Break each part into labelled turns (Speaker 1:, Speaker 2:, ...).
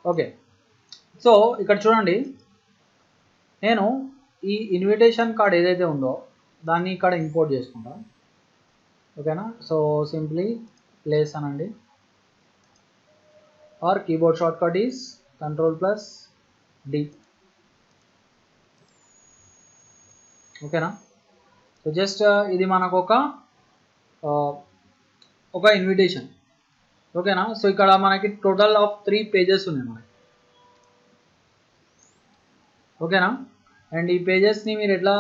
Speaker 1: Okay, so ఇక్కడ చూడండి, నేను ఈ ఇన్విటేషన్ కార్డ్ ఏదైతే ఉందో దాన్ని ఇక్కడ ఇంపోర్ట్ చేసుకుంటా. ఓకేనా, సో సింప్లీ ప్లేస్ అనండి, or keyboard shortcut is Ctrl+D. ఓకేనా, సో జస్ట్ ఇది మనకు ఒక ఇన్విటేషన్. ఓకేనా, సో ఇక్కడ మనకి టోటల్ ఆఫ్ 3 పేజెస్ ఉన్నాయి మనకి. ఓకేనా, అండ్ ఈ పేజెస్ని మీరు ఎట్లా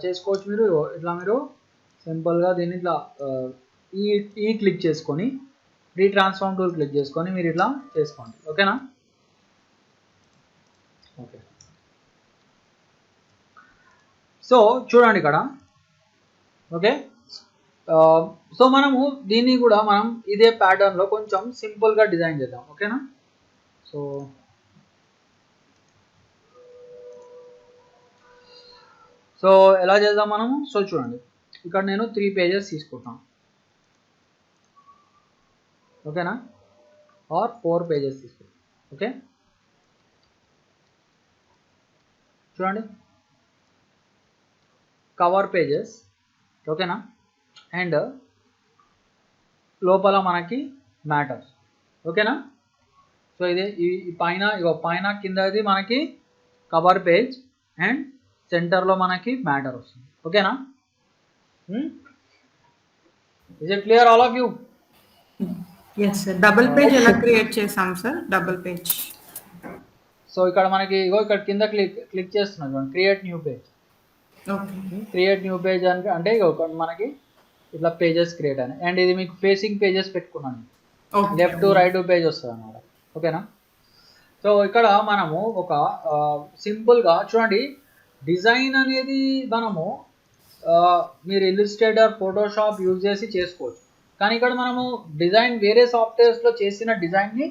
Speaker 1: చేసుకోవచ్చు, మీరు సింపుల్గా దీన్ని ఇట్లా ఈ క్లిక్ చేసుకొని ట్రాన్స్ఫార్మ్ టూల్ క్లిక్ చేసుకొని మీరు ఇట్లా చేసుకోండి. ఓకేనా, ఓకే, సో చూడండి ఇక్కడ. ఓకే, సో మనము దీన్ని కూడా మనం ఇదే ప్యాటర్న్లో కొంచెం సింపుల్గా డిజైన్ చేద్దాం. ఓకేనా, సో ఎలా చేద్దాం మనము? సో చూడండి, ఇక్కడ నేను 3 పేజెస్ తీసుకుంటాను. ఓకేనా, ఆర్ 4 పేజెస్ తీసుకుంటాను. ఓకే, చూడండి, కవర్ పేజెస్. ఓకేనా, అండ్ లోపల మనకి మ్యాటర్స్. ఓకేనా, సో ఇదే ఈ పైన కిందది మనకి కవర్ పేజ్ అండ్ సెంటర్లో మనకి మ్యాటర్ వస్తుంది. ఓకేనా, is it clear all of you?
Speaker 2: yes sir, double page ఎలా క్రియేట్ చేసాం సార్? డబుల్ పేజ్,
Speaker 1: సో ఇక్కడ మనకి ఇక్కడ కింద క్లిక్ చేస్తున్నాం చూడండి, create new page.
Speaker 2: Okay,
Speaker 1: create new page అంటే మనకి ఇట్లా పేజెస్ క్రియేట్ అయినాయి. అండ్ ఇది మీకు ఫేసింగ్ పేజెస్ పెట్టుకున్నాను, లెఫ్ట్ టు రైట్ పేజ్ వస్తుంది అన్నమాట. ఓకేనా, సో ఇక్కడ మనము ఒక సింపుల్గా చూడండి, డిజైన్ అనేది మనము మీరు ఇల్లుస్ట్రేటర్, ఫోటోషాప్ యూజ్ చేసి చేసుకోవచ్చు. కానీ ఇక్కడ మనము డిజైన్ వేరే సాఫ్ట్వేర్స్లో చేసిన డిజైన్ని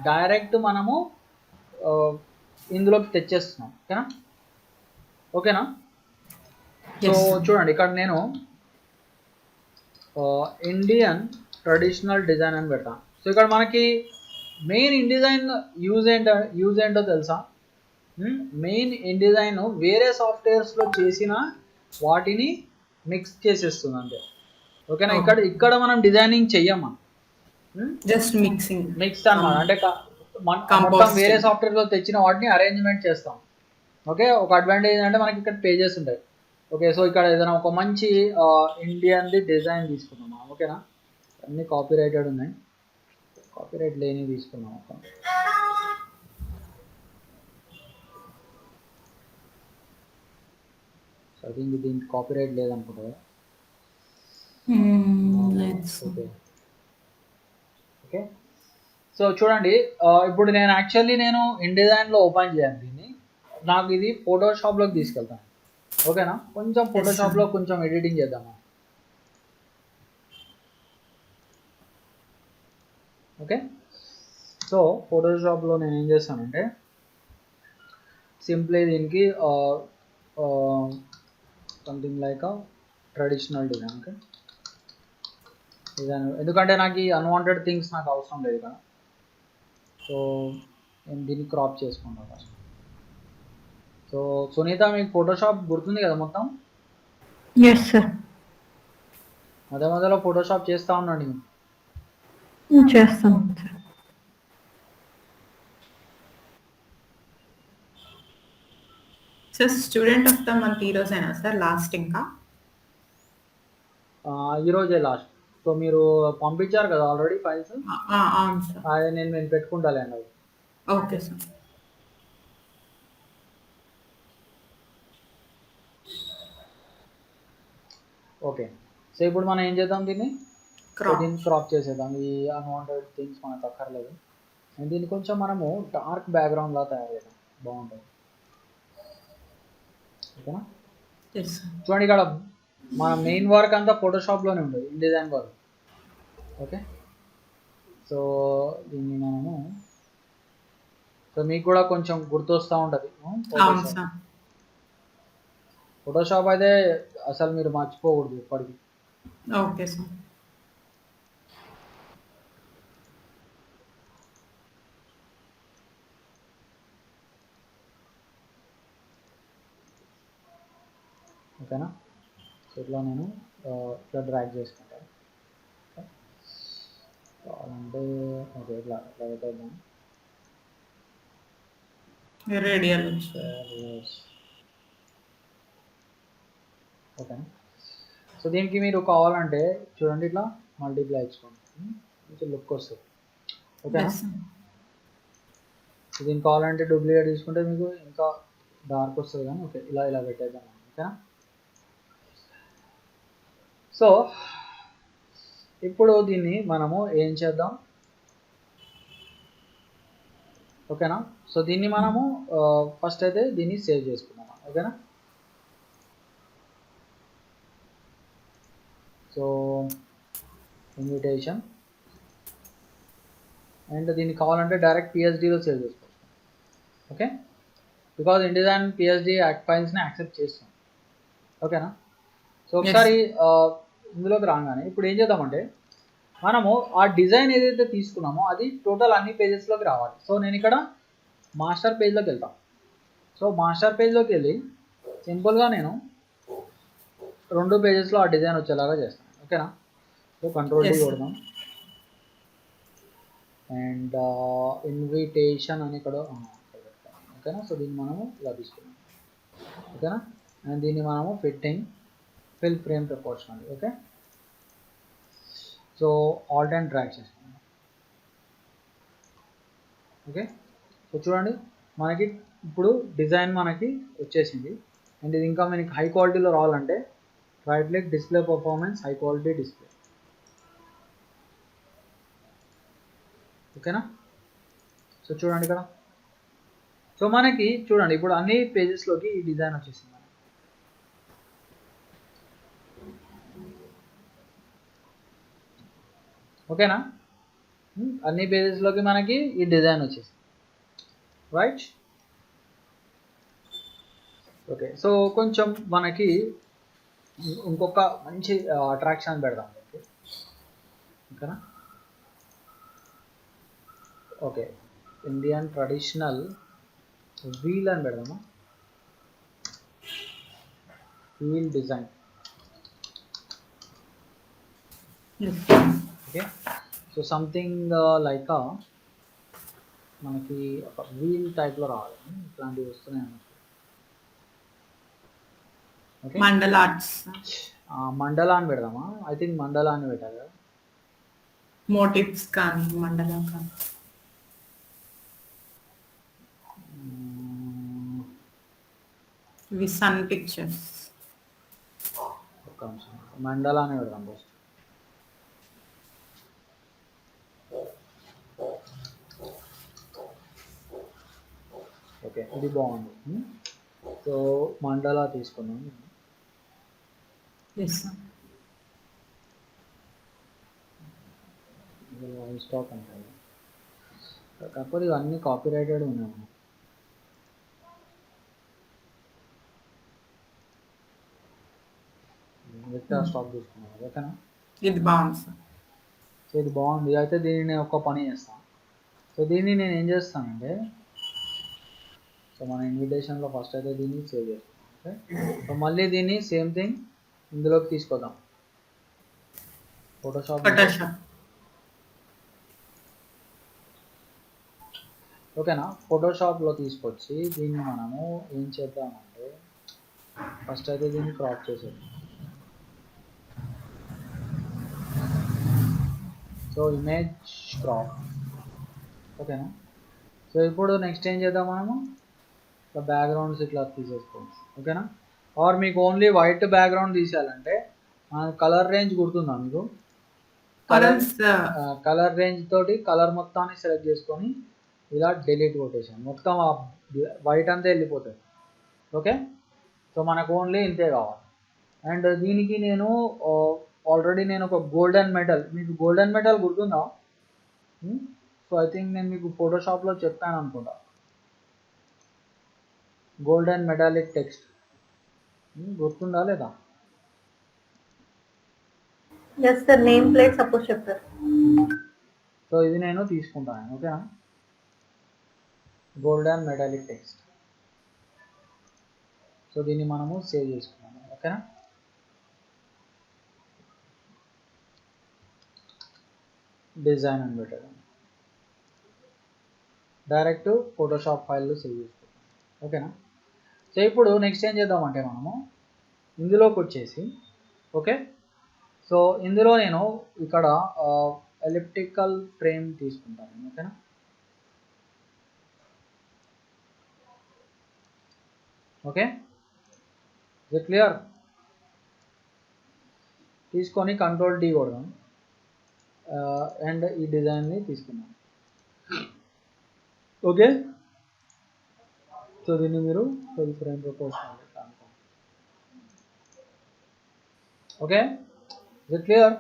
Speaker 1: డైరెక్ట్ మనము ఇందులోకి తెచ్చేస్తున్నాం. ఓకేనా, సో చూడండి, ఇక్కడ నేను ఇండియన్ ట్రెడిషనల్ డిజైన్ అని పెడతాను. సో ఇక్కడ మనకి మెయిన్ ఇండిజైన్ యూజ్ ఏంటో తెలుసా? మెయిన్ ఇండిజైన్ వేరే సాఫ్ట్వేర్స్లో చేసిన వాటిని మిక్స్ చేసేస్తుంది అంతే. ఓకేనా, ఇక్కడ మనం డిజైనింగ్ చెయ్యమా,
Speaker 2: జస్ట్ మిక్స్
Speaker 1: అన్నమాట. అంటే మొత్తం వేరే సాఫ్ట్వేర్లో తెచ్చిన వాటిని అరేంజ్మెంట్ చేస్తాం. ఓకే, ఒక అడ్వాంటేజ్ అంటే మనకి ఇక్కడ పేజెస్ ఉంటాయి. ఓకే, సో ఇక్కడ ఏదైనా ఒక మంచి ఇండియన్ది డిజైన్ తీసుకున్నాం. ఓకేనా, అన్నీ కాపీరైటెడ్ ఉన్నాయి, కాపీరైట్ లేని తీసుకున్నాం. సో ఐ థింక్ దీనికి కాపీరైట్ లేదనుకుంటా. ఓకే, సో చూడండి, ఇప్పుడు నేను ఇండిజైన్లో ఓపెన్ చేయాలి దీన్ని. నాకు ఇది ఫోటోషాప్లోకి తీసుకెళ్తాను. ఓకేనా, కొంచెం ఫోటోషాప్లో కొంచెం ఎడిటింగ్ చేద్దామా. ఓకే, సో ఫోటోషాప్లో నేను ఏం చేస్తానంటే సింప్లీ దీనికి something like traditional design. Okay, design ఎందుకంటే నాకు ఈ అన్వాంటెడ్ థింగ్స్ నాకు అవసరం లేదు కదా. సో నేను దీన్ని క్రాప్ చేసుకుంటాను ఫస్ట్. సో సునీత, మీకు ఫోటోషాప్ గుర్తుంది కదా మొత్తం?
Speaker 3: yes sir,
Speaker 1: మధ్యలో ఫోటోషాప్ చేస్తూ ఉండండి.
Speaker 3: చేస్తాం
Speaker 2: sir. Student of the month ఈరోజేనా సార్ లాస్ట్? ఇంకా
Speaker 1: ఈరోజే లాస్ట్. సో మీరు పంపించారు కదా ఆల్రెడీ ఫైల్స్?
Speaker 2: అవును సార్,
Speaker 1: అది నేను పెట్టుకుంటాలేండి అవి.
Speaker 2: Okay sir.
Speaker 1: ఓకే, సో ఇప్పుడు మనం ఏం చేద్దాం, దీన్ని క్రాప్ చేసేద్దాం. ఈ అన్వాంటెడ్ థింగ్స్ మనకు అక్కర్లేదు. అండ్ దీన్ని కొంచెం మనము డార్క్ బ్యాక్గ్రౌండ్ లా తయారు చేద్దాం, బాగుంటుంది. ఓకేనా, చూడండి, ఇక్కడ మన మెయిన్ వర్క్ అంతా ఫోటోషాప్లోనే ఉంటుంది, ఇండిజైన్ వర్క్. ఓకే, సో దీన్ని మనము సో మీకు కూడా కొంచెం గుర్తొస్తూ ఉంటుంది ఫోటోషాప్ అయితే అసలు మీరు మర్చిపోకూడదు ఇప్పటికీ.
Speaker 2: Okay sir.
Speaker 1: ఓకేనా. సో ఇట్లా నేను ఇట్లా డ్రాగ్ చేసుకుంటాను. కావాలంటే ఓకే ఇట్లా ఇట్లా పెట్టేద్దాం.
Speaker 2: రేడియల్
Speaker 1: ఓకేనా. సో దీనికి మీరు కావాలంటే చూడండి ఇట్లా మల్టిప్లై ఇచ్చుకోండి, కొంచెం లుక్ వస్తుంది. ఓకేనా. సో దీనికి కావాలంటే డూప్లికేట్ తీసుకుంటే మీకు ఇంకా డార్క్ వస్తుంది, కానీ ఓకే ఇలా ఇలా పెట్టేద్దాం. ఓకేనా. సో ఇప్పుడు దీన్ని మనము ఏం చేద్దాం, ఓకేనా. సో దీన్ని మనము ఫస్ట్ అయితే దీన్ని సేవ్ చేసుకున్నాం. ఓకేనా. సో ఇన్విటేషన్ అండ్ దీన్ని కావాలంటే డైరెక్ట్ పిఎస్డిలో సేవ్ చేసుకోవచ్చు. ఓకే, బికాజ్ ఇండిజైన్ పిఎస్డి ఫైల్స్ని యాక్సెప్ట్ చేస్తాం. ఓకేనా. సో ఒకసారి ఇందులోకి రాగానే ఇప్పుడు ఏం చేద్దామంటే మనము ఆ డిజైన్ ఏదైతే తీసుకున్నామో అది టోటల్ అన్ని పేజెస్లోకి రావాలి. సో నేను ఇక్కడ మాస్టర్ పేజ్లోకి వెళ్తాను. సో మాస్టర్ పేజ్లోకి వెళ్ళి సింపుల్గా నేను 2 పేజెస్లో ఆ డిజైన్ వచ్చేలాగా చేస్తాను. ఓకేనా. సో కంట్రోల్ డి కొడదాం అండ్ ఇన్విటేషన్ అని ఇక్కడ ఓకేనా. సో దీన్ని మనము ఇలా తీసుకున్నాం. ఓకేనా. అండ్ దీన్ని మనము fill frame proportional. Okay. So Alt and drag చేసుకున్నాం. ఓకే. సో చూడండి మనకి ఇప్పుడు డిజైన్ మనకి వచ్చేసింది. అండ్ ఇది ఇంకా మనకి హై క్వాలిటీలో రావాలంటే right click display performance high quality display. ఓకేనా. సో చూడండి ఇక్కడ, సో మనకి చూడండి ఇప్పుడు అన్ని పేజెస్లోకి ఈ డిజైన్ వచ్చేసింది. ఓకేనా. అన్ని పేజెస్లోకి మనకి ఈ డిజైన్ వచ్చేసింది. రైట్. ఓకే. సో కొంచెం మనకి ఇంకొక మంచి అట్రాక్షన్ పెడదాం. ఓకేనా. ఓకే, ఇండియన్ ట్రెడిషనల్ వీల్ అని పెడదాము. Wheel design. Okay. So something like మనకి ఒక వీల్ టైప్లో రావాలి, ఇట్లాంటివి వస్తున్నాయి. ఓకే,
Speaker 2: మండల ఆర్ట్స్
Speaker 1: మండలా అని పెడదామా? ఐ థింక్ మండలా అని పెట్టాలి కదా.
Speaker 2: మోటివ్స్ కానీ మండల కానీ ఇవి సన్ పిక్చర్స్.
Speaker 1: ఒక్క నిమిషం, మండలా అని పెడదాం ఫస్ట్. ఓకే, ఇది బాగుంది. సో మండలా తీసుకున్నాం. స్టాక్ అంటారు, కాకపోతే ఇవన్నీ కాపీ రైటెడ్ ఉన్నాయి. విక్టర్ స్టాక్ తీసుకున్నాం. ఓకేనా.
Speaker 2: ఇది బాగుంది సార్.
Speaker 1: సో ఇది బాగుంది. అయితే దీన్ని నేను ఒక పని చేస్తాను. సో దీన్ని నేను ఏం చేస్తానంటే, సో మన ఇన్విటేషన్లో ఫస్ట్ అయితే దీన్ని సేవ్ చేస్తాం. ఓకే. సో మళ్ళీ దీన్ని సేమ్ థింగ్ ఇందులోకి తీసుకొద్దాం. ఫోటోషాప్. ఓకేనా. ఫోటోషాప్లో తీసుకొచ్చి దీన్ని మనము ఏం చేద్దామంటే ఫస్ట్ అయితే దీన్ని క్రాప్ చేసేద్దాం. So image crop. ఓకేనా. సో ఇప్పుడు నెక్స్ట్ ఏం చేద్దాం మనము, ఇట్లా బ్యాక్గ్రౌండ్స్ ఇట్లా తీసేసుకోవచ్చు. ఓకేనా. ఆర్ మీకు ఓన్లీ వైట్ బ్యాక్గ్రౌండ్ తీసేయాలంటే మన కలర్ రేంజ్ గుర్తుందా మీకు? కలర్ రేంజ్ తోటి కలర్ మొత్తాన్ని సెలెక్ట్ చేసుకొని ఇలా డిలీట్ కొట్టేసాను, మొత్తం ఆ వైట్ అంతా వెళ్ళిపోతుంది. ఓకే. సో మనకు ఓన్లీ ఇంతే కావాలి. అండ్ దీనికి నేను ఆల్రెడీ నేను ఒక గోల్డెన్ మెటల్, మీకు గోల్డెన్ మెటల్ గుర్తుందా? సో ఐ థింక్ నేను మీకు ఫోటోషాప్లో చెప్తాను అనుకుంటా. గోల్డెన్ మెటాలిక్ టెక్స్ట్ గుర్తుందా లేదా?
Speaker 3: Yes sir, name plate suppose చెప్పారు.
Speaker 1: సో ఇది నేను తీసుకుంటాను. ఓకేనా. Golden metallic text. సో దీన్ని మనము సేవ్ చేసుకున్నాము. ఓకేనా, డిజైన్ అని పెట్టాము, డైరెక్ట్ ఫోటోషాప్ ఫైల్లో సేవ్ చేసుకుంటాం. ఓకేనా. సో ఇప్పుడు నెక్స్ట్ ఏం చేద్దామంటే మనము ఇందులోకి వచ్చేసి, ఓకే, సో ఇందులో నేను ఇక్కడ ఎలిప్టికల్ ఫ్రేమ్ తీసుకుంటాను. ఓకేనా, ఓకే, ఇది క్లియర్. తీసుకొని కంట్రోల్ డి కొడదాం అండ్ ఈ డిజైన్ని తీసుకున్నాం. ఓకే, సో దీన్ని మీరు ఫుల్ ఫ్రేమ్ ప్రపోర్షనల్ అనుకోండి. ఓకే, ఇది క్లియర్,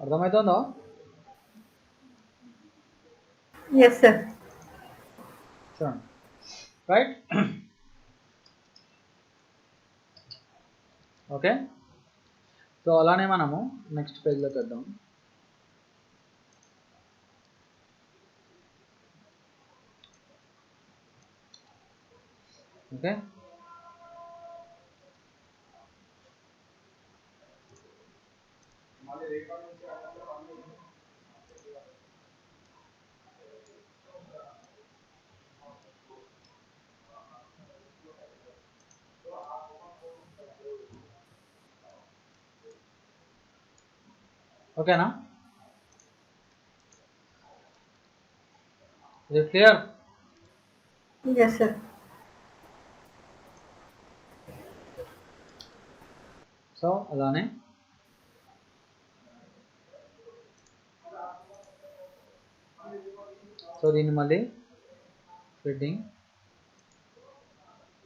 Speaker 1: అర్థమవుతుందో?
Speaker 3: Yes, sir.
Speaker 1: చూడండి, రైట్. ఓకే, సో అలానే మనము నెక్స్ట్ పేజ్లోకి వద్దాం. ఓకే, ఓకేనా, ఇది క్లియర్.
Speaker 3: Yes, sir.
Speaker 1: సో అలానే సో దీన్ని మళ్ళీ fitting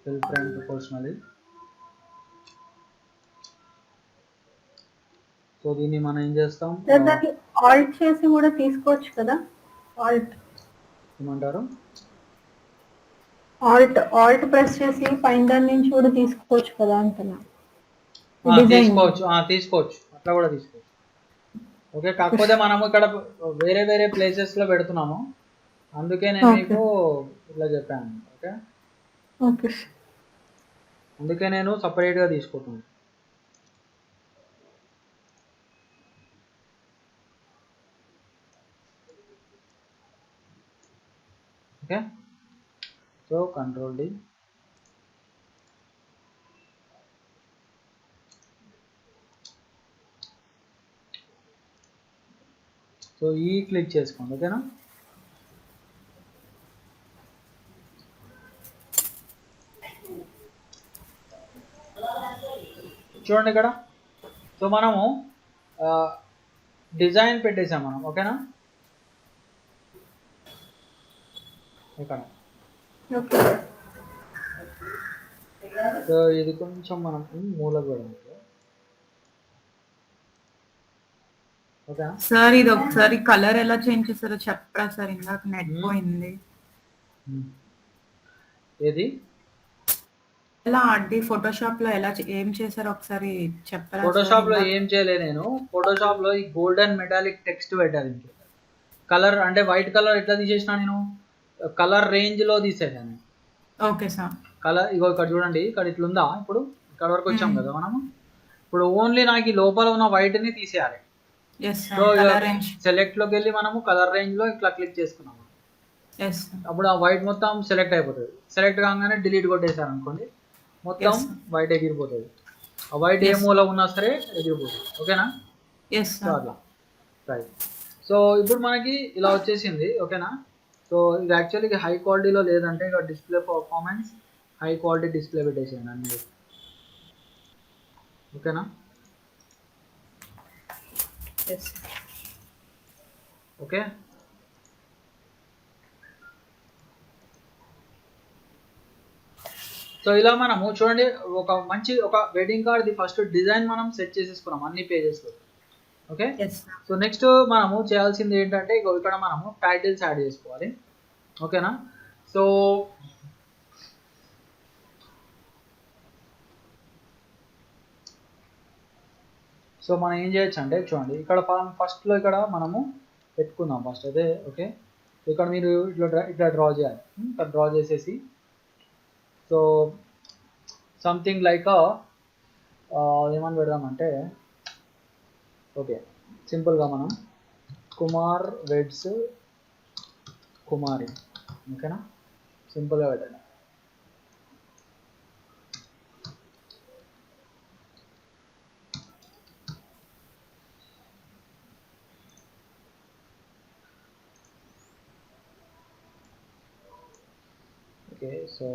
Speaker 1: fill frame proportional. So దీన్ని మనం ఏం చేస్తాం,
Speaker 3: Sir, దాన్ని ఆల్ట్ చేసి కూడా తీసుకోవచ్చు కదా? ఆల్ట్
Speaker 1: ఏమంటారు,
Speaker 3: ఆల్ట్ ప్రెస్ చేసి పైన దాని నుంచి కూడా తీసుకోవచ్చు కదా అంటున్నా.
Speaker 1: తీసుకోవచ్చు, అట్లా కూడా తీసుకోవచ్చు. ఓకే, కాకపోతే మనము ఇక్కడ వేరే వేరే ప్లేసెస్లో పెడుతున్నాము, అందుకే నేను మీకు ఇట్లా చెప్పాను. ఓకే,
Speaker 3: ఓకే,
Speaker 1: అందుకే నేను సపరేట్గా తీసుకుంటున్నాను. Okay, so control D. So ఈ క్లిక్ చేసుకోండి. ఓకేనా, చూడండి ఇక్కడ. సో మనము డిజైన్ పెట్టేసాం మనం. ఓకేనా, ఇక్కడ సో ఇది కొంచెం మనం మూలకు పెడదాం. ఓకేనా
Speaker 2: సార్ ఇది ఒకసారి కలర్ ఎలా చేంజ్ చేస్తారో చెప్పరా సార్, ఇందాక నెట్ పోయింది.
Speaker 1: ఏది
Speaker 2: ఎలా అది ఫోటోషాప్ లో ఎలా ఏం చేశారో ఒకసారి చెప్పరా?
Speaker 1: ఫోటోషాప్ లో ఏం చేయలేదు నేను. ఫోటోషాప్ లో ఈ గోల్డెన్ మెటాలిక్ టెక్స్ట్ పెట్టాలి. కలర్ అంటే వైట్ కలర్ ఎట్లా తీసేసిన నేను, కలర్ రేంజ్ లో తీసేసాను.
Speaker 2: Okay sir.
Speaker 1: కలర్ ఇగో ఇక్కడ చూడండి, ఇక్కడ ఇట్లుందా, ఇప్పుడు ఇక్కడ వరకు వచ్చాం కదా మనము. ఇప్పుడు ఓన్లీ నాకు ఈ లోపల ఉన్న వైట్ ని తీసేయాలి. సో సెలెక్ట్ లోకి వెళ్ళి మనము కలర్ రేంజ్ లో ఇట్లా క్లిక్ చేసుకున్నాము. అప్పుడు ఆ వైట్ మొత్తం సెలెక్ట్ అయిపోతుంది. సెలెక్ట్ కాగానే డిలీట్ కొట్టేసారు అనుకోండి, మొత్తం వైట్ ఎగిరిపోతుంది. ఆ వైట్ ఏ మూల ఉన్నా సరే ఎగిరిపోతుంది. ఓకేనా, సో అట్లా రైట్. సో ఇప్పుడు మనకి ఇలా వచ్చేసింది. ఓకేనా, సో ఇది యాక్చువల్లీ హై క్వాలిటీలో లేదంటే ఇక display performance high quality display పెట్టేసాను అన్ని. ఓకేనా, ఓకే. సో ఇలా మనము చూడండి ఒక మంచి ఒక వెడ్డింగ్ కార్డ్ ఫస్ట్ డిజైన్ మనం సెట్ చేసేసుకున్నాం అన్ని పేజెస్లో. ఓకే, సో నెక్స్ట్ మనము చేయాల్సింది ఏంటంటే ఇక్కడ మనము టైటిల్స్ యాడ్ చేసుకోవాలి. ఓకేనా, సో సో మనం ఏం చేయొచ్చు అంటే చూడండి, ఇక్కడ ఫస్ట్లో ఇక్కడ మనము పెట్టుకుందాం ఫస్ట్ అయితే. ఓకే, ఇక్కడ మీరు ఇట్లా డ్రా చేయాలి. ఇక్కడ డ్రా చేసేసి సో సంథింగ్ లైక్ ఏమని పెడదామంటే ఓకే సింపుల్గా మనం కుమార్ వెడ్స్ కుమారి ఓకేనా సింపుల్గా పెట్టండి. ఓకే సో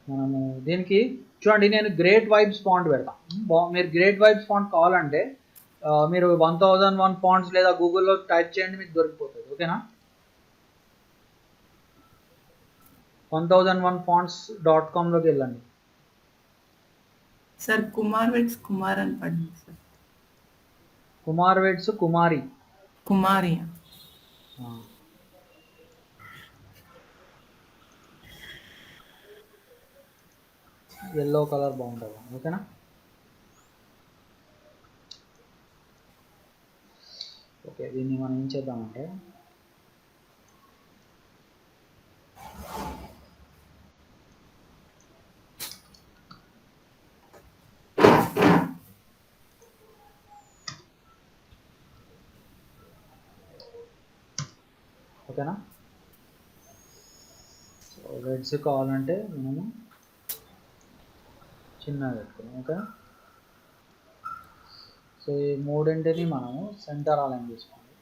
Speaker 1: మనము దీనికి చూడండి నేను గ్రేట్ వైబ్స్ ఫాంట్ పెడతాం. మీరు గ్రేట్ వైబ్స్ ఫాంట్ కావాలంటే మీరు 1001 ఫాంట్స్ లేదా గూగుల్లో టైప్ చేయండి మీకు దొరికిపోతుంది. ఓకేనా 1001fonts.comలోకి వెళ్ళండి.
Speaker 2: సార్ కుమార్ వెట్స్ కుమార్ అని పడింది సార్.
Speaker 1: కుమార్ వెడ్స్ కుమారి
Speaker 2: కుమారి
Speaker 1: ఎల్లో కలర్ బాగుంటుంది. ఓకేనా ఓకే దీన్ని మనం ఏం చేద్దామంటే ఓకేనా సో రెడ్స్ కావాలంటే మనము చిన్నగా పెట్టుకున్నాం. ఓకే సో ఈ మూడింటిని మనము సెంటర్ అలైన్ చేసుకోండి.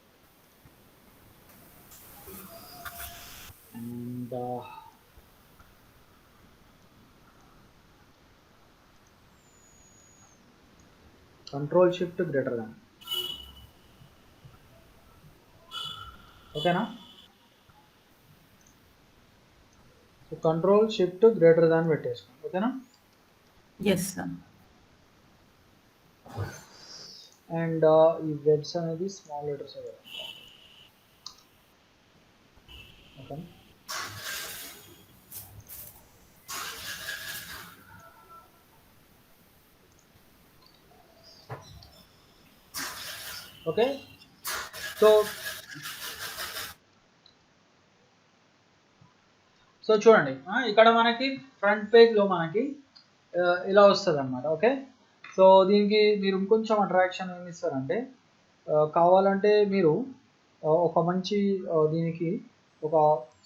Speaker 1: And control shift greater than ఓకేనా so control shift greater than పెట్టేసుకోండి. ఓకేనా
Speaker 2: ఎస్ సార్.
Speaker 1: అండ్ ఈ వెడ్స్ అనేది small letters okay okay so so చూడండి ఇక్కడ మనకి ఫ్రంట్ పేజ్లో మనకి ఇలా వస్తుంది అన్నమాట. ఓకే సో దీనికి మీరు ఇంకొంచెం అట్రాక్షన్ ఏమి ఇస్తారంటే కావాలంటే మీరు ఒక మంచి దీనికి ఒక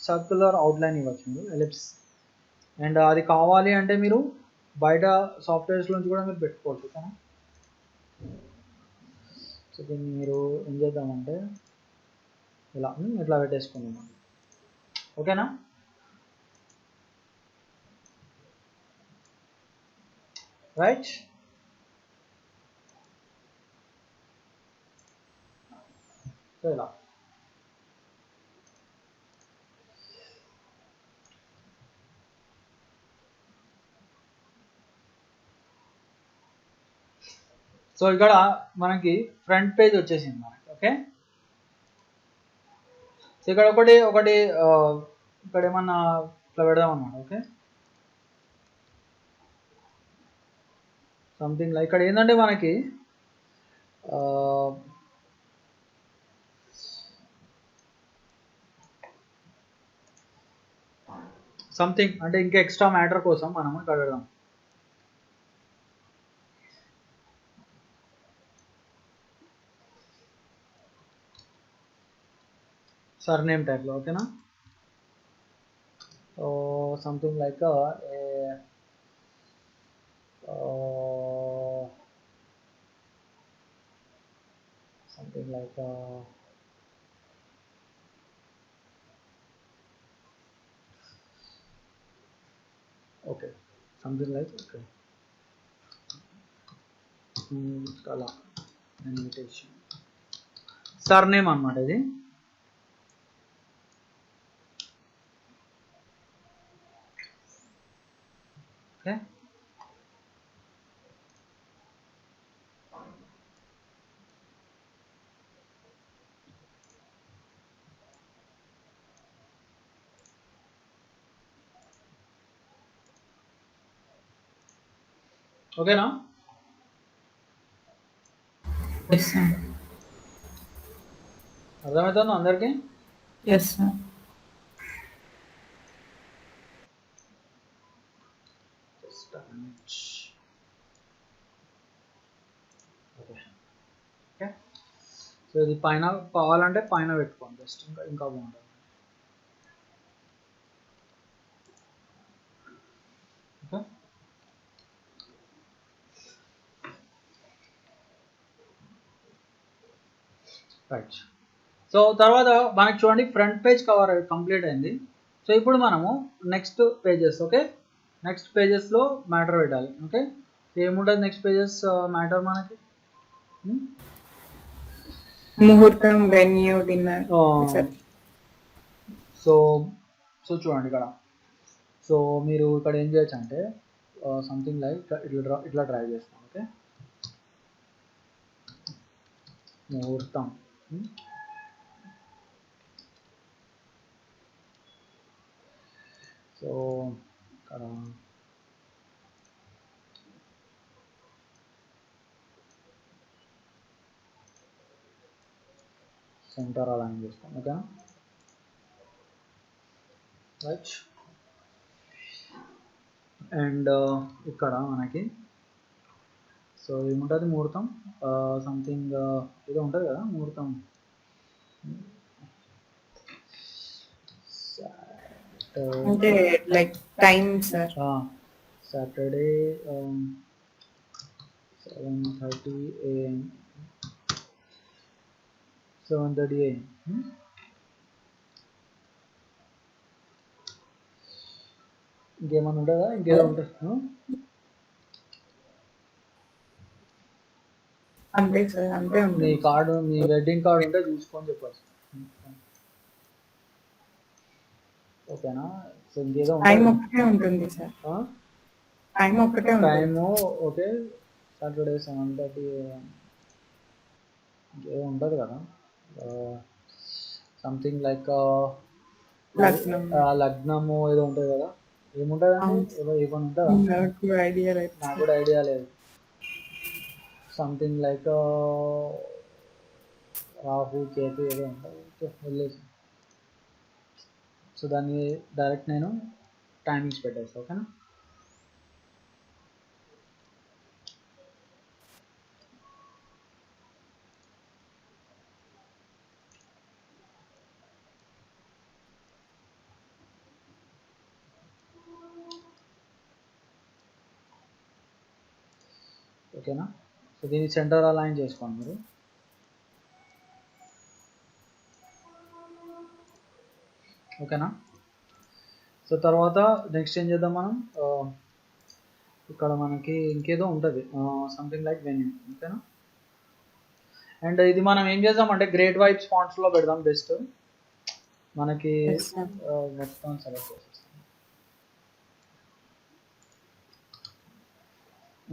Speaker 1: సర్క్యులర్ అవుట్లైన్ ఇవ్వచ్చు మీరు ఎలిప్స్. అండ్ అది కావాలి అంటే మీరు బయట సాఫ్ట్వేర్స్ నుంచి కూడా మీరు పెట్టుకోవచ్చు. ఓకేనా సో దీన్ని మీరు ఏం చేద్దామంటే ఇలా ఇట్లా పెట్టేసుకుందాం. ఓకేనా రైట్ సో ఇలా సో ఇక్కడ మనకి ఫ్రంట్ పేజ్ వచ్చేసింది మనకి. ఓకే సో ఇక్కడ ఒకటి ఇక్కడ ఏమన్నా ఇట్లా పెడదాం అన్నమాట. ఓకే సంథింగ్ లైక్ ఇక్కడ ఏంటంటే మనకి సంథింగ్ అంటే ఇంకా ఎక్స్ట్రా మ్యాటర్ కోసం మనం ఇక్కడ పెడదాం. సర్నేమ్ టైప్లో. ఓకేనా something like something like okay something like okay kala invitation surname అన్నమాట ఇది. ఓకే ఓకేనా
Speaker 2: ఎస్ సార్.
Speaker 1: అర్థమవుతుందా అందరికీ?
Speaker 2: Yes sir.
Speaker 1: Okay okay. So ఇది పైన కావాలంటే పైన పెట్టుకోండి జస్ట్ ఇంకా బాగుంటుంది. Okay right. సో తర్వాత మనకి చూడండి ఫ్రంట్ పేజ్ కవర్ కంప్లీట్ అయింది. సో ఇప్పుడు మనము నెక్స్ట్ పేజెస్, ఓకే, నెక్స్ట్ పేజెస్లో మ్యాటర్ పెట్టాలి. ఓకే, ఏముంటుంది నెక్స్ట్ పేజెస్ మ్యాటర్ మనకి?
Speaker 2: ముహూర్తం, వెన్యూ, డిన్నర్.
Speaker 1: సో సో చూడండి ఇక్కడ, సో మీరు ఇక్కడ ఏం చేయొచ్చు అంటే సంథింగ్ లైక్ ఇట్లా డ్రైవ్ చేస్తాం. ఓకే, ముహూర్తం, సో ఇక్కడ సెంటర్ అలైన్ చేస్తాం. Okay right. అండ్ ఇక్కడ మనకి సో ఏముంటుంది ముహూర్తం, సంథింగ్ ఏదో ఉంటుంది కదా ముహూర్తం,
Speaker 2: అంటే like time sir.
Speaker 1: Saturday 7:30 AM 7:30 AM. ఇంకేమన్నా ఉంటుందా? ఇంకేదో ఉంటుంది.
Speaker 2: అంతే సార్, అంతే
Speaker 1: మీ
Speaker 2: ఉంటుంది.
Speaker 1: కార్డు, మీ వెడ్డింగ్ కార్డు ఉంటే చూసుకొని చెప్పచ్చు. ఓకేనా? సో ఇంకేదో
Speaker 2: టైం ఒక్కటే ఉంటుంది సార్, టైం ఒక్కటే ఉంటుంది.
Speaker 1: Time okay, Saturday 7:30 AM. ఇంకేదో ఉంటుంది కదా సంథింగ్ లైక్ లగ్నము ఏదో ఉంటుంది కదా, ఏముంటుంది అండి, ఏదో ఏమైనా ఉంటుందా?
Speaker 2: నాకు ఐడియా లేదు.
Speaker 1: నాకు కూడా ఐడియా లేదు. సంథింగ్ లైక్ రాహు కేతు ఏదో ఉంటుంది. ఓకే వెళ్ళేసి, సో దాన్ని డైరెక్ట్ నేను టైమింగ్స్ పెట్టేస్తాను. ఓకేనా? ఓకేనా? సో దీన్ని సెంటర్ అలైన్ చేసుకోండి మీరు. ఓకేనా? సో తర్వాత నెక్స్ట్ ఏం చేద్దాం మనం, ఇక్కడ మనకి ఇంకేదో ఉంటుంది సంథింగ్ లైక్ వెన్యూ. ఓకేనా? అండ్ ఇది మనం ఏం చేద్దామంటే గ్రేట్ వైబ్స్ ఫాంట్స్లో పెడదాం బెస్ట్. మనకి మొత్తం సెలెక్ట్ చేసేస్తాం.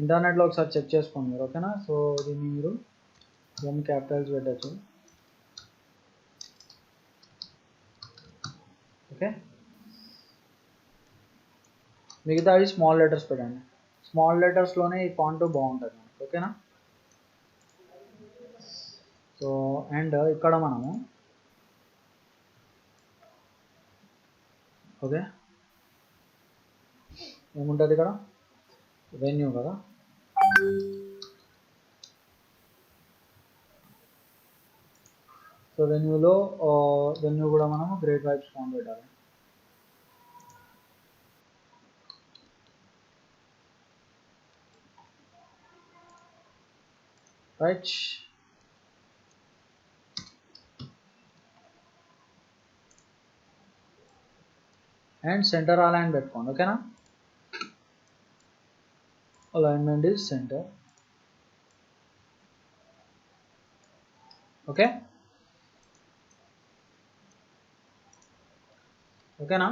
Speaker 1: ఇంటర్నెట్లో ఒకసారి చెక్ చేసుకోండి మీరు. ఓకేనా? సో దీన్ని మీరు ఎం క్యాపిటల్స్ పెట్టచ్చు. ఓకే, మిగతావి స్మాల్ లెటర్స్ పెట్టండి. స్మాల్ లెటర్స్లోనే ఈ ఫాంట్ బాగుంటుంది మనకి. ఓకేనా? సో అండ్ ఇక్కడ మనము ఓకే ఏముంటుంది ఇక్కడ వెన్యూ కదా, సో వెన్యూ కూడా మనము గ్రేట్ వైబ్స్ ఫాంట్ పెట్టాలి. రైట్. అండ్ సెంటర్ అలైన్ పెట్టుకోండి. ఓకేనా? Alignment is centre. ఓకే ఓకేనా?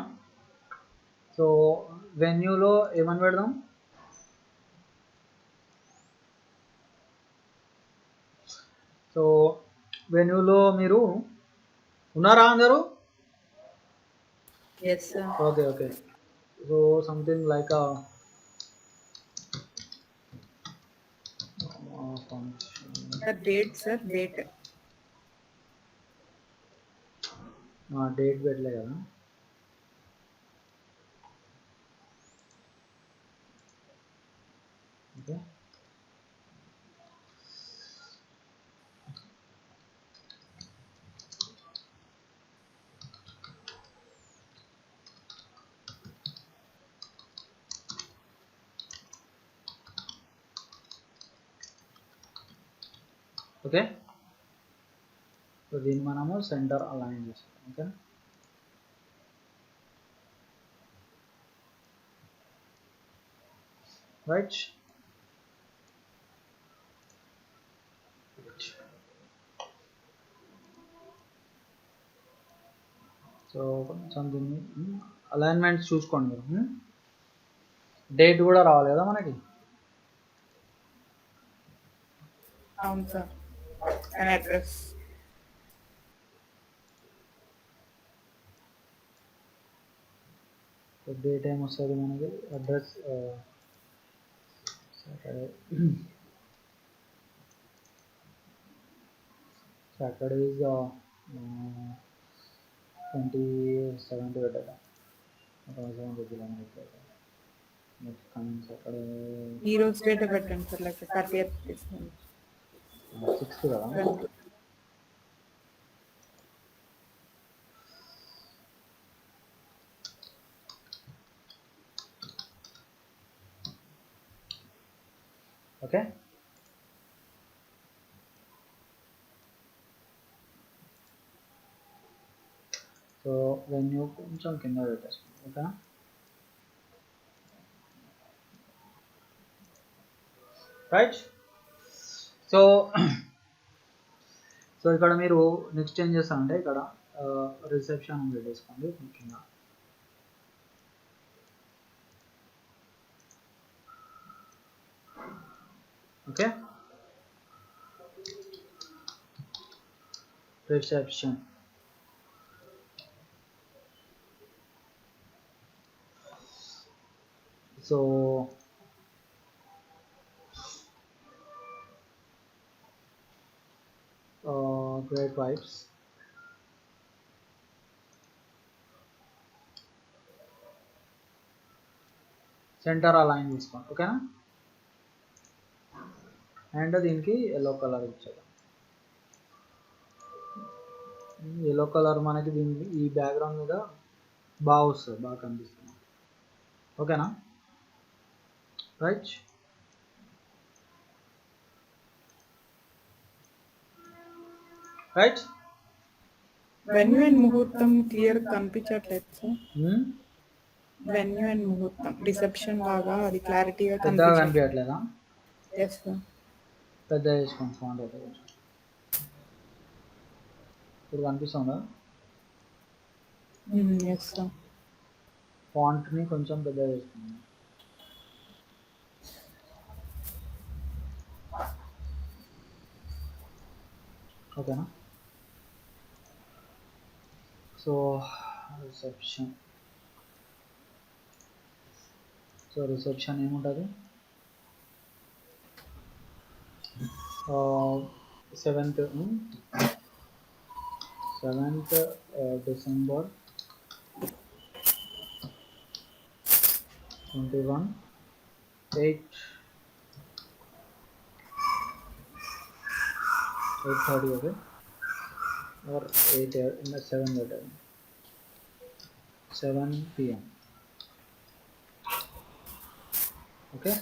Speaker 1: సో వెన్యూలో ఏమని పెడదాం, సో వెన్యూలో మీరు ఉన్నారా అందరూ?
Speaker 2: Yes sir.
Speaker 1: Okay okay. So something like
Speaker 2: date sir, date
Speaker 1: date పెట్టలే కదా. ఓకే. ఓకే, సో దీన్ని మనము సెంటర్ అలైన్ చేస్తాం. Okay, right. సో కొంచెం దీన్ని అలైన్మెంట్స్ చూసుకోండి మీరు. డేట్ కూడా రావాలి కదా మనకి.
Speaker 2: అవును సార్, అండ్ అడ్రస్.
Speaker 1: డేట్ ఏం వస్తుంది మనకి, అడ్రస్ సాటర్డే ఈజ్ 27th పెట్టాలి. నెక్స్ట్ కమింగ్ సాటర్డే
Speaker 2: ఈ రోజు డేట్ పెట్టండి సార్, లైక్ 30th
Speaker 1: 6th కదా. ఓకే, సో వెన్యూ కొంచెం కింద పెట్టేసుకోండి. ఓకేనా. రైట్. సో సో ఇక్కడ మీరు నెక్స్ట్ ఏం చేస్తారంటే ఇక్కడ రిసెప్షన్ పెట్టేసుకోండి కింద. Okay, reception. So great vibes. Centre align చేసుకోండి. ఓకేనా. అండ్ దీనికి ఎల్లో కలర్ ఇచ్చేద్దాం. ఎల్లో కలర్ మనకి దీనికి ఈ బ్యాక్గ్రౌండ్ మీద బాగా వస్తుంది, బాగా కనిపిస్తుంది. ఓకేనా. రైట్. రైట్.
Speaker 2: వెన్యూ అండ్ ముహూర్తం క్లియర్ కనిపించట్లేదు సార్. వెన్యూ అండ్ ముహూర్తం రిసెప్షన్ లాగా అది క్లారిటీగా
Speaker 1: పెద్దగా కనిపించట్లేదా?
Speaker 2: Yes sir.
Speaker 1: పెద్ద చేసుకోండి ఫాంట్ అయితే కొంచెం. ఇప్పుడు కనిపిస్తుందా?
Speaker 2: Yes sir.
Speaker 1: ఫాంట్ని కొంచెం పెద్ద చేసుకోండి. ఓకేనా. సో రిసెప్షన్, సో రిసెప్షన్ ఏముంటుంది, 7th December 21 8:30. Okay, or 8 in the 7 p.m. Okay,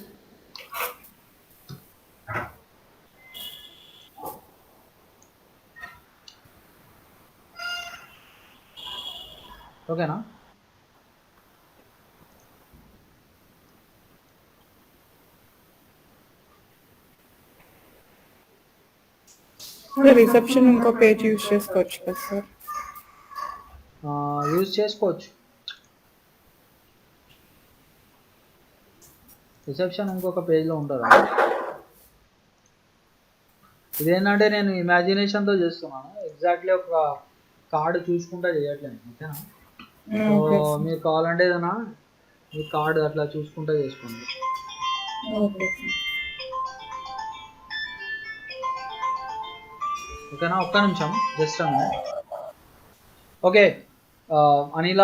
Speaker 1: ఓకేనా.
Speaker 2: రిసెప్షన్ ఇంకో పేజ్ యూజ్ చేసుకోవచ్చు కదా సార్.
Speaker 1: యూజ్ చేసుకోవచ్చు. రిసెప్షన్ ఇంకొక పేజ్లో ఉంటుందా? ఇదేంటంటే నేను ఇమాజినేషన్తో చేస్తున్నాను, ఎగ్జాక్ట్లీ ఒక కార్డు చూసుకుంటా చేయట్లేదు. ఓకేనా. సో మీరు కావాలంటే ఏదైనా మీ కార్డు అట్లా చూసుకుంటా చేసుకోండి. ఓకేనా. ఒక్క నిమిషం, జస్ట్ ఓకే. అనిల,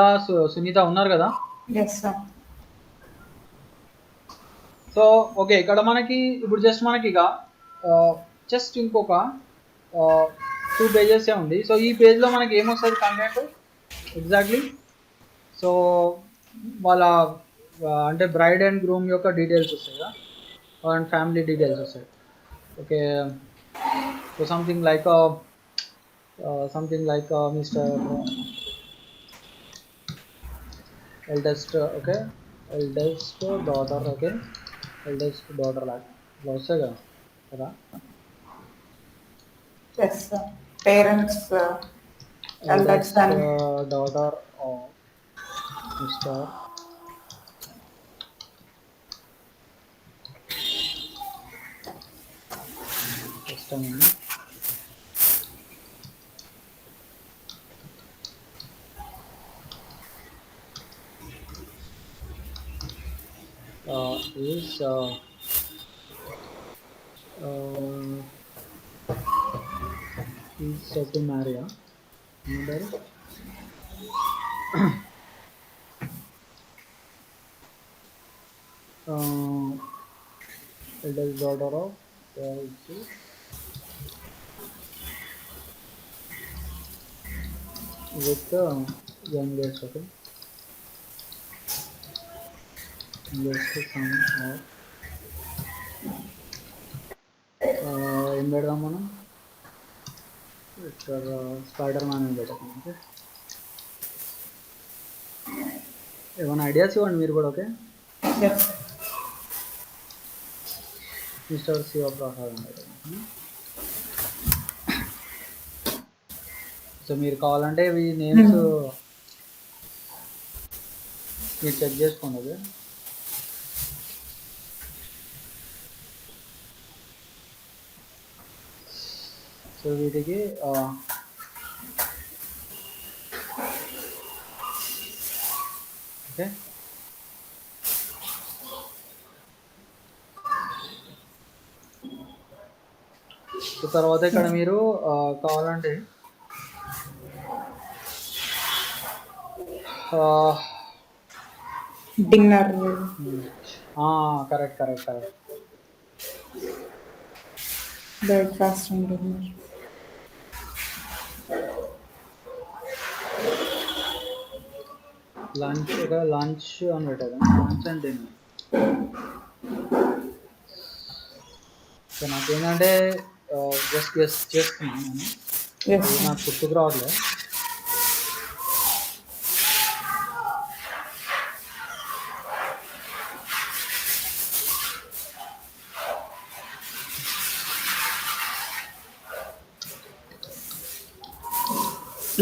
Speaker 1: సునీత ఉన్నారు కదా?
Speaker 2: Yes sir.
Speaker 1: సో ఓకే, ఇక్కడ మనకి ఇప్పుడు జస్ట్ మనకి ఇక జస్ట్ ఇంకొక 2 పేజెస్ ఉంది. సో ఈ పేజ్లో మనకి ఏమొస్తుంది కంటెంట్ ఎగ్జాక్ట్లీ. సో వాళ్ళ అంటే బ్రైడ్ అండ్ గ్రూమ్ యొక్క డీటెయిల్స్ వస్తాయి కదా, అండ్ ఫ్యామిలీ డీటెయిల్స్ వస్తాయి. Okay, so something like mister eldest, okay eldest daughter, okay eldest daughter లాగా ఇట్లా వస్తాయి కదా.
Speaker 2: Yes, sir. Parents, eldest son.
Speaker 1: Daughter mister ఇష్టమైంది. Is set to marry. Eldest daughter of with youngest, okay, youngest son of ఏం పెడదాం మనం, spider man అని పెడతాం. ఓకే, ఏమైనా ఐడియాస్ ఇవ్వండి మీరు కూడా. Okay,
Speaker 2: Yes.
Speaker 1: మిస్టర్ శివప్రసాద్ అని. సో మీరు కావాలంటే ఇవి నేమ్స్ మీరు చెక్ చేసుకోండి. ఓకే, సో వీటికి ఓకే సో తర్వాత ఇక్కడ మీరు కావాలంటే
Speaker 2: Dinner.
Speaker 1: Correct.
Speaker 2: Breakfast and dinner.
Speaker 1: Lunch అని పెట్టారు, లంచ్ అండ్ డిన్నర్. సో నాకేంటంటే జస్ట్ గెస్ చేస్తున్నాను నేను,
Speaker 2: Yes.
Speaker 1: అది నాకు గుర్తుకు రావట్లేదు.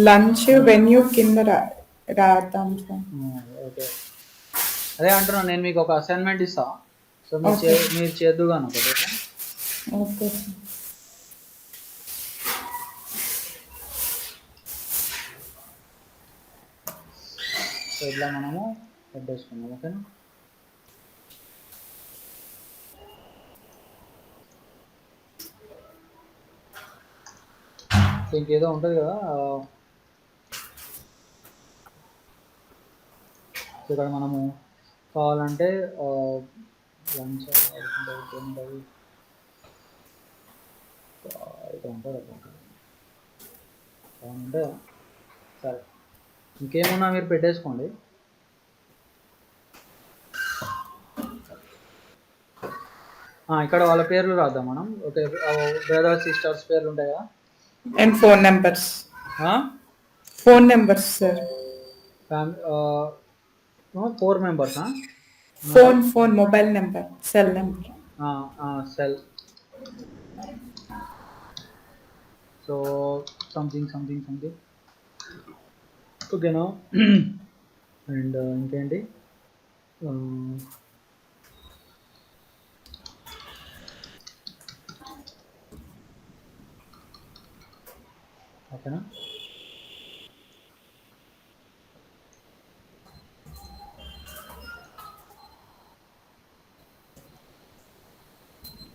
Speaker 2: Lunch venue కింద రాద్దాం సార్.
Speaker 1: ఓకే, అదే అంటున్నాను నేను, మీకు ఒక అసైన్మెంట్ ఇస్తా. So
Speaker 2: Okay.
Speaker 1: మీరు చేద్దుగాను ఒకటి.
Speaker 2: Okay sir.
Speaker 1: సో ఇట్లా మనము పెట్టేసుకున్నాం. ఓకేనా, సో ఇంకేదో ఉంటుంది కదా. సో ఇక్కడ మనము కావాలంటే లంచ్ ఉంటుంది కావాలంటే సరే, ఇంకేమున్నా మీరు పెట్టేసుకోండి. ఇక్కడ వాళ్ళ పేర్లు రాద్దాం మనం. ఓకే, బ్రదర్స్ సిస్టర్స్ పేర్లు ఉంటాయి కదా,
Speaker 2: and phone numbers. Phone numbers sir.
Speaker 1: 4 members.
Speaker 2: Phone mobile number, cell number.
Speaker 1: Cell. So something ఓకేనా. అండ్ ఇంకేంటి, ఓకేనా.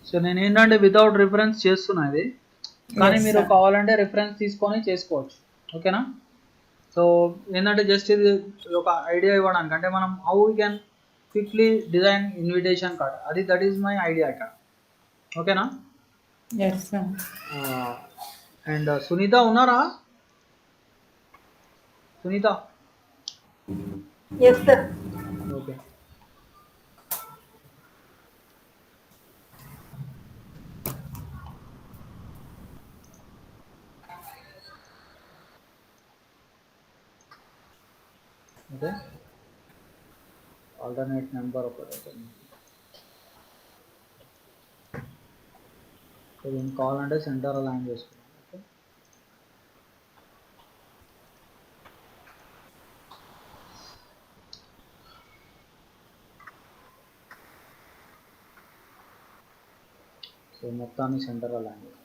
Speaker 1: సో నేను ఏంటంటే వితౌట్ రిఫరెన్స్ చేస్తున్నా ఇది, కానీ
Speaker 2: Yes,
Speaker 1: మీరు
Speaker 2: sir.
Speaker 1: కావాలంటే రిఫరెన్స్ తీసుకొని చేసుకోవచ్చు. ఓకేనా. సో ఏంటంటే జస్ట్ ఇది ఒక ఐడియా ఇవ్వడానికి, అంటే మనం how we can quickly design invitation card, అది దట్ ఈస్ మై ఐడియా ఇక్కడ. ఓకేనా?
Speaker 2: Yes sir.
Speaker 1: అండ్ సునీత ఉన్నారా? Sunitha?
Speaker 3: Yes sir.
Speaker 1: Okay. Okay, alternate number ఒకటి. సో దీన్ని కావాలంటే సెంటర్ అలైన్ చేసుకున్నాం. ఓకే, సో మొత్తాన్ని సెంటర్ అలైన్ చేసుకున్నాం.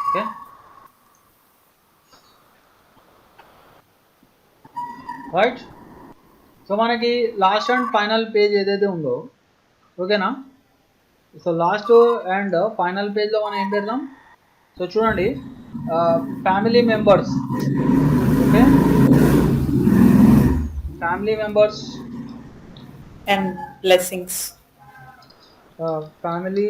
Speaker 1: Okay, right. సో మనకి లాస్ట్ అండ్ ఫైనల్ పేజ్ ఏదైతే ఉందో, ఓకేనా? సో లాస్ట్ అండ్ ఫైనల్ పేజ్లో మనం ఏం పెడదాం? సో చూడండి, family members. Okay, family members
Speaker 2: and blessings.
Speaker 1: Family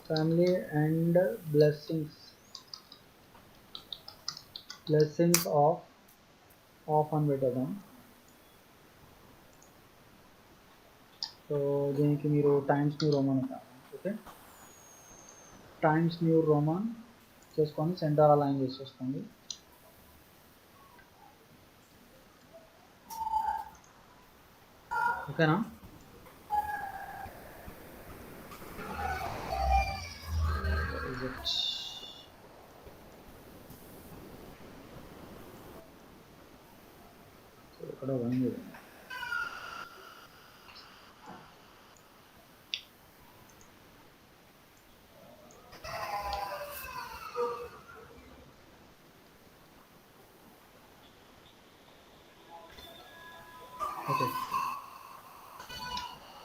Speaker 1: family and blessings of అని పెట్టేద్దాం. సో దీనికి మీరు టైమ్స్ న్యూ రోమన్ అంటారు. ఓకే, టైమ్స్ న్యూ రోమన్ చేసుకొని సెంటర్ అలైన్ చేసేసుకోండి. ఓకేనా? ఇక్కడ ఉంది. ఓకే,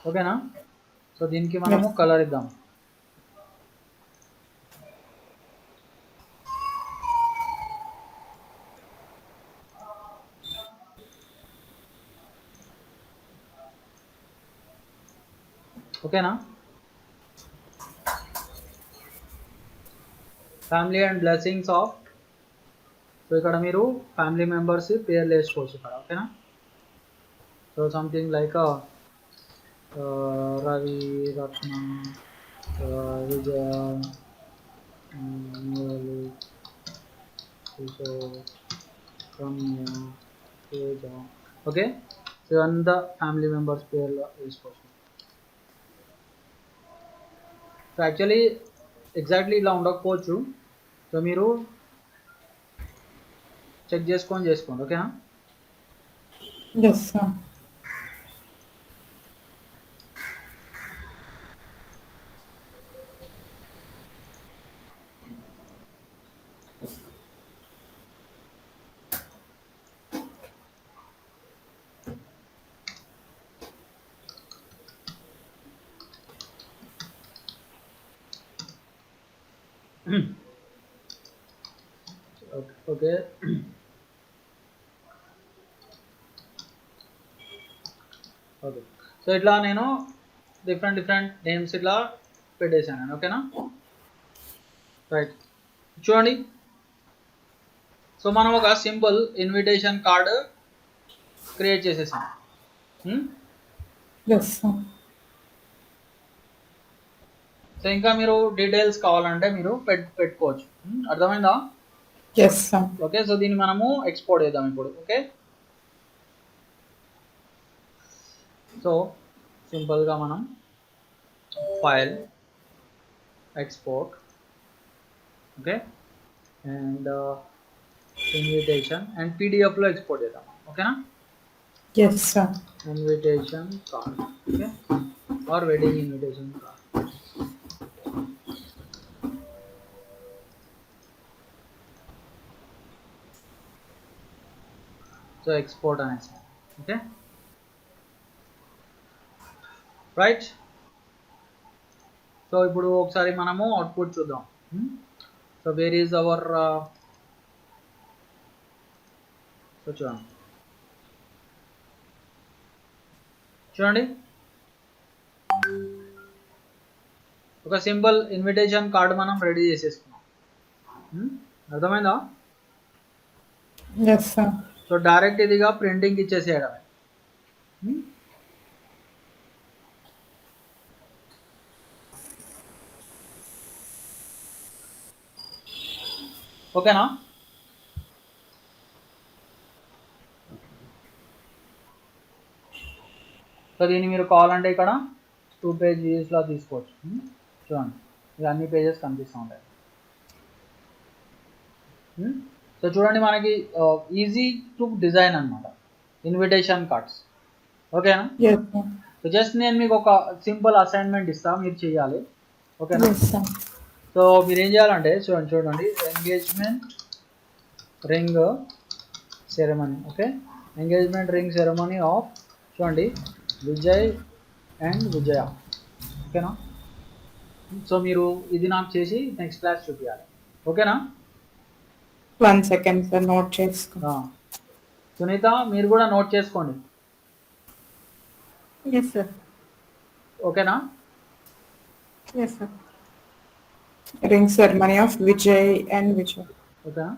Speaker 1: ఓకేనా? సో దీనికి మనము కలర్ ఇద్దాం. ఓకేనా? Family and blessings of. So ఇక్కడ మీరు ఫ్యామిలీ మెంబర్స్ పేర్లు వేసుకోవచ్చు ఇక్కడ. ఓకేనా? సో సంథింగ్ లైక్ రవి, రత్న, విజయ, మురళి, కిషోర్, రమ్య, తేజ. ఓకే, సో ఇదంతా ఫ్యామిలీ మెంబర్స్ పేర్లు వేసుకోవచ్చు. సో యాక్చువల్లీ ఎగ్జాక్ట్లీ ఇలా ఉండకపోవచ్చు. సో మీరు చెక్ చేసుకోండి. ఓకేనా?
Speaker 2: Yes sir.
Speaker 1: Okay, okay. So ఇట్లా నేను డిఫరెంట్ నేమ్స్ ఇట్లా పెట్టేశాను. ఓకేనా? రైట్, చూడండి. సో మనం ఒక సింపుల్ ఇన్విటేషన్ కార్డు క్రియేట్ చేసేసాం.
Speaker 2: Yes sir.
Speaker 1: సో ఇంకా మీరు డీటెయిల్స్ కావాలంటే మీరు పెట్టుకోవచ్చు. అర్థమైందా?
Speaker 2: Yes sir.
Speaker 1: ఓకే, సో దీన్ని మనము ఎక్స్పోర్ట్ చేద్దాం ఇప్పుడు. ఓకే, సో సింపుల్గా మనం file, export, okay, and invitation and పీడిఎఫ్లో ఎక్స్పోర్ట్ చేద్దాం. ఓకేనా?
Speaker 2: Yes sir.
Speaker 1: Invitation card, okay, or wedding invitation card. So export అనేసి. Okay, right. సో ఇప్పుడు ఒకసారి మనము అవుట్పుట్ చూద్దాం. So so where is our so చూడండి ఒక సింపుల్ ఇన్విటేషన్ కార్డు మనం రెడీ చేసేసుకున్నాం. అర్థమైందా?
Speaker 2: Yes sir.
Speaker 1: సో డైరెక్ట్ ఇదిగా ప్రింటింగ్ ఇచ్చేసేయడమే. ఓకేనా? సో దీన్ని మీరు కావాలంటే ఇక్కడ 2 పేజెస్లా తీసుకోవచ్చు. చూడండి ఇది అన్ని పేజెస్ కనిపిస్తూ ఉంటాయి. సో చూడండి మనకి ఈజీ టు డిజైన్ అన్నమాట ఇన్విటేషన్ కార్డ్స్. ఓకేనా?
Speaker 2: Yes sir.
Speaker 1: సో జస్ట్ నేను మీకు ఒక సింపుల్ అసైన్మెంట్ ఇస్తాను, మీరు చేయాలి. ఓకేనా?
Speaker 2: Yes sir.
Speaker 1: సో మీరు ఏం చేయాలంటే చూడండి engagement ring ceremony. Okay, engagement ring ceremony of చూడండి విజయ్ అండ్ విజయ. ఓకేనా? సో మీరు ఇది నాకు చేసి నెక్స్ట్ క్లాస్ చూపించాలి. ఓకేనా?
Speaker 2: 1 సెకండ్ సార్, నోట్ చేసుకో.
Speaker 1: సునీత మీరు కూడా నోట్ చేసుకోండి.
Speaker 3: Yes sir.
Speaker 1: ఓకేనా?
Speaker 3: Yes sir.
Speaker 2: Ring ceremony of Vijay and Vijay.
Speaker 1: ఓకేనా?